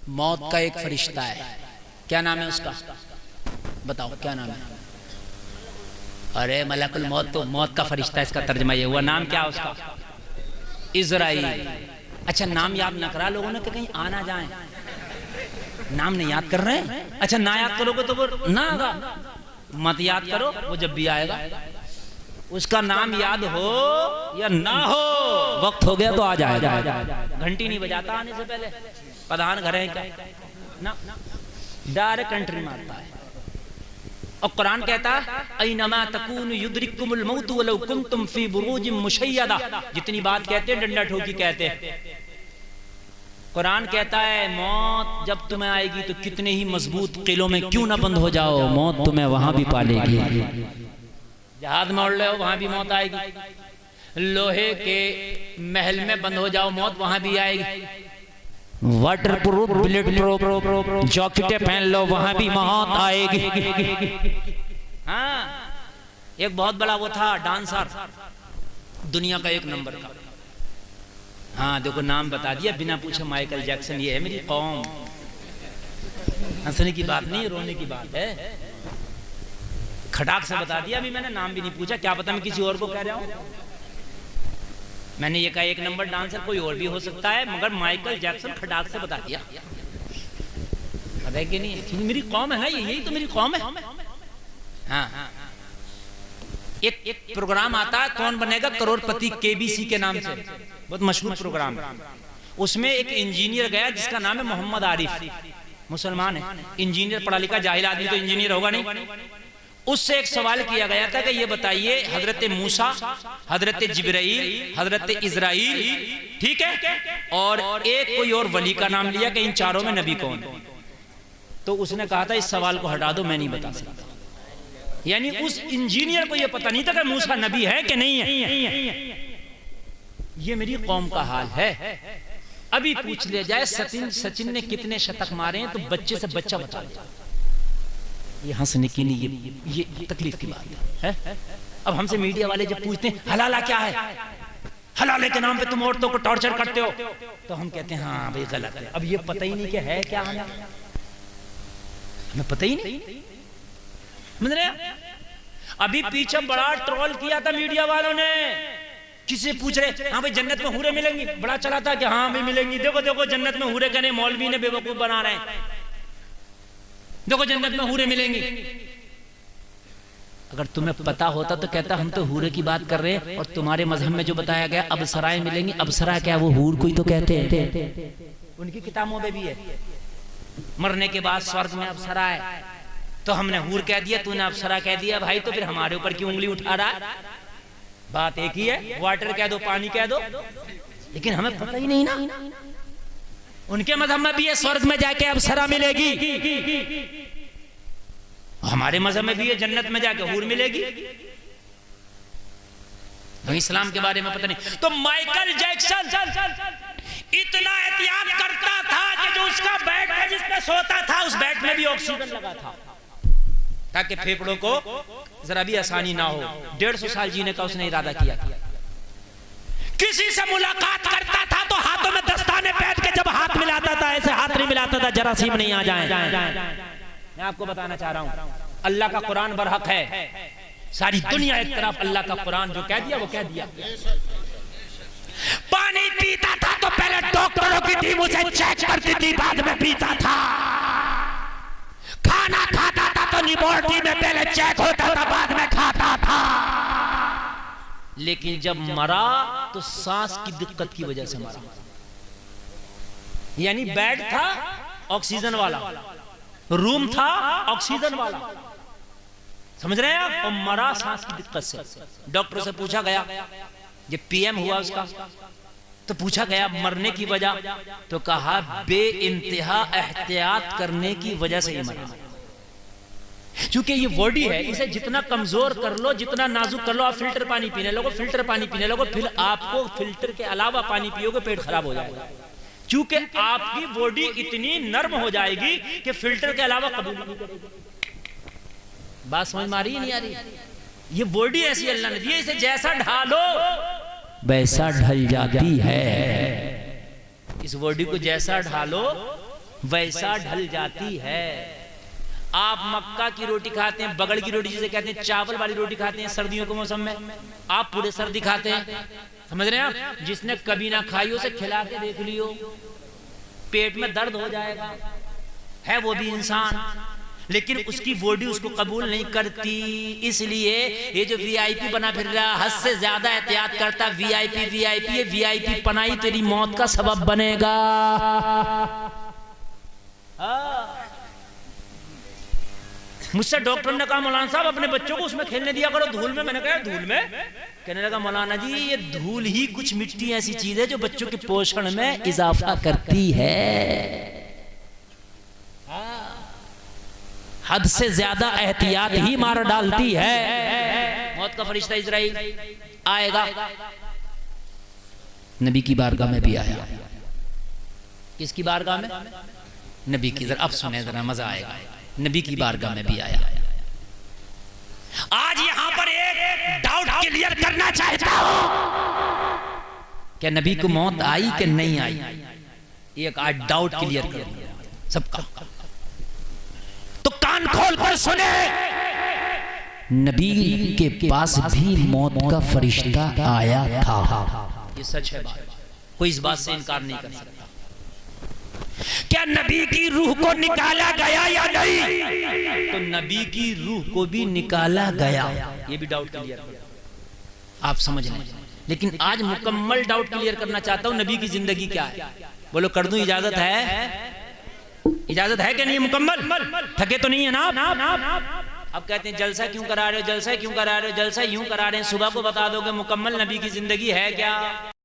मौत का एक फरिश्ता है, क्या नाम है उसका? बताओ क्या नाम है? अरे मलकुल मौत तो मौत का फरिश्ता, इसका तर्जमा ये हुआ। नाम क्या उसका? इज़राइल। अच्छा, नाम याद ना करा लोगों ने कि कहीं आ ना जाए, नाम नहीं याद कर रहे हैं। अच्छा, ना याद करोगे तो वो ना आएगा, मत याद करो, वो जब भी आएगा उसका नाम याद हो या ना हो, वक्त हो गया तो आ जाएगा। घंटी नहीं बजाता आने से पहले, प्रधान घर है क्या ना, डायरेक्ट एंट्री मारता है। और कुरान कहता है ऐनमा तकून युद्रिकुमुल मौत वलौ कुंतुम फी बुरूजिम मुशय्यदा। जितनी बात कहते हैं डंडा ठोकी कहते हैं। कुरान कहता है मौत जब तुम्हें आएगी तो कितने ही मजबूत किलों में क्यों ना बंद हो जाओ, मौत तुम्हें वहां भी पालेगी। जहाज में उड़ रहे हो वहां भी मौत आएगी, लोहे के महल में बंद हो जाओ मौत वहां भी आएगी, water proof bullet proof jacket पहन लो वहां भी मौत आएगी। हाँ, एक बहुत बड़ा वो था डांसर, दुनिया का 1 नंबर का। हाँ देखो नाम बता दिया बिना पूछे, माइकल जैक्सन। ये है मेरी कौम। हंसने की बात नहीं, रोने की बात है। खटाक से बता दिया, अभी मैंने नाम भी नहीं पूछा, क्या पता मैं किसी और को कह रहा हूं। मैंने ये कहा 1 नंबर डांसर कोई और भी हो सकता है, मगर माइकल जैक्सन खटाक से बता दिया। पता है कि नहीं, मेरी कौम है, यही तो मेरी कौम है। हाँ, एक प्रोग्राम आता है कौन बनेगा करोड़पति, केबीसी के नाम से, बहुत मशहूर प्रोग्राम है। उसमें एक इंजीनियर गया जिसका नाम है मोहम्मद आरिफ, मुसलमान है, इंजीनियर पढ़ा लिखा, जाहिल आदमी तो इंजीनियर होगा नहीं। उससे एक सवाल किया गया था कि ये बताइए हजरत मूसा, हजरत जिब्राइल, हजरत इज़राइल, ठीक है, और एक कोई और वली का नाम लिया कि इन चारों में नबी कौन? तो उसने कहा था इस सवाल को हटा दो, मैं नहीं बता सकता। यानी उस इंजीनियर को ये पता नहीं था कि मूसा नबी है कि नहीं है। ये मेरी कौम का हाल है। अभी पूछ लिया जाए सचिन ने कितने शतक मारे हैं तो बच्चे से बच्चा बता दे। ये हंसने की नहीं, ये तकलीफ की बात है। अब हमसे मीडिया वाले जब पूछते हैं हलाला क्या है, हलाले के नाम पे तुम औरतों को टॉर्चर करते हो, तो हम कहते हैं हाँ भाई गलत है। अब ये पता ही नहीं कि है क्या, हमें पता ही नहीं। अभी पीछे बड़ा ट्रोल किया था मीडिया वालों ने, किसी पूछ रहे हाँ भाई जन्नत में हूरे मिलेंगी, बड़ा चला था कि हाँ भाई मिलेंगी, देखो देखो जन्नत में हूरे कहने मौलवी ने बेवकूफ बना रहे हैं, देखो जन्नत में हूरे मिलेंगी। अगर तुम्हें पता होता तो कहता हम तो हूरे की बात कर रहे हैं, और तुम्हारे मजहब में जो बताया गया अबसराएं मिलेंगी, अबसरा क्या वो हूर कोई तो कहते हैं, उनकी किताबों में भी है मरने के बाद स्वर्ग में अबसरा है। तो हमने हूर कह दिया, तूने अबसरा कह दिया, भाई तो फिर हमारे ऊपर क्यों उंगली उठा रहा है? बात एक ही है, वाटर कह दो पानी कह दो, लेकिन हमें पता ही नहीं ना। उनके मजहब में भी है स्वर्ग में जाके अबसरा मिलेगी, हमारे मजहब में भी है जन्नत में जाके हूर मिलेगी। तो इस्लाम के बारे में पता नहीं। तो माइकल जैक्सन इतना एहतियात करता था कि जो उसका बेड में जिसमें सोता था उस बेड में भी ऑक्सीजन लगा था, ताकि फेफड़ों को जरा भी आसानी ना हो। 150 साल जीने का उसने इरादा किया। किसी से मुलाकात करता था तो हाथों में दस्ताने पहन के जब हाथ मिलाता था ऐसे हाथ नहीं मिलाता था जरासीम नहीं आ जाए। मैं आपको बताना चाह रहा हूं अल्लाह का कुरान बरहक है, सारी दुनिया एक तरफ, अल्लाह का कुरान जो कह दिया वो कह दिया। पानी पीता था तो पहले डॉक्टरों की टीम उसे चेक करती थी, बाद में पीता था। खाना खाता था तो लेबोरेटरी में पहले चेक होता था, बाद में खाता था। लेकिन जब मरा तो सांस की दिक्कत की वजह से मरा। यानी बेड था ऑक्सीजन वाला, रूम था ऑक्सीजन वाला, समझ रहे हैं आप? और मरा सांस की दिक्कत से। डॉक्टर से पूछा गया, ये पीएम हुआ उसका, तो पूछा गया मरने की वजह, तो कहा बेइंतहा एहतियात करने की वजह से ही मरा। क्योंकि ये बॉडी है, इसे जितना कमजोर कर लो, जितना नाजुक कर लो, आप फिल्टर पानी पीने लगो, फिल्टर पानी पीने लगो, फिर आपको फिल्टर के अलावा पानी पियोगे पेट खराब हो जाएगा। क्योंकि आपकी बॉडी इतनी नर्म हो जाएगी कि फिल्टर के अलावा कबूल नहीं करेगी। बात समझ में आ रही है नहीं आ रही? ये बॉडी ऐसी अल्लाह ने दी है, इसे जैसा ढालो वैसा ढल जाती है। इस बॉडी को जैसा ढालो वैसा ढल जाती है। आप मक्का की रोटी खाते हैं, बगड़ की रोटी जिसे कहते हैं, चावल वाली रोटी खाते हैं सर्दियों के मौसम में, आप पूरे सर्दी खाते हैं, समझ रहे हैं आप? जिसने कभी ना खाई उसे खिला के देख लियो, पेट में दर्द हो जाएगा, है वो भी इंसान, लेकिन उसकी बॉडी उसको कबूल नहीं करती। इसलिए ये जो वीआईपी बना फिर रहा, हद से ज्यादा एहतियात करता, वीआईपी वीआईपी, ये वीआईपी पनाई तेरी मौत का सबब बनेगा। मुझसे डॉक्टर ने कहा मौलाना साहब अपने बच्चों को उसमें खेलने दिया करो धूल में। मैंने कहा धूल में? कहने लगा मौलाना जी ये धूल ही कुछ मिट्टी ऐसी चीज है जो बच्चों के पोषण में इजाफा करती है। हद से ज्यादा एहतियात ही मार डालती है। मौत का फरिश्ता इजराइल आएगा, नबी की बारगाह में भी आया। किसकी बारगाह में? नबी की। जरा अब सुने, जरा मजा आएगा। नबी की बारगाह में भी आया। आज यहां पर एक डाउट क्लियर करना चाहता हूं, क्या नबी को मौत आई कि नहीं आई? एक आज डाउट क्लियर कर सबका, तो कान खोल कर सुने। नबी के पास भी मौत का फरिश्ता आया था, ये सच है बात, कोई इस बात से इनकार नहीं कर सकता। क्या नबी की रूह को निकाला गया या नहीं? तो नबी की रूह को भी निकाला गया, ये भी डाउट क्लियर आप समझ लें। लेकिन आज मुकम्मल डाउट क्लियर करना चाहता हूं, नबी की जिंदगी क्या है? बोलो कर दूं? इजाजत है? इजाजत है कि नहीं? मुकम्मल थके तो नहीं है ना आप? अब कहते हैं जलसा क्यों करा रहे हो, जलसा क्यों करा रहे हो, जलसा यूं करा रहे हैं। सुबह को बता दोगे मुकम्मल नबी की जिंदगी है क्या?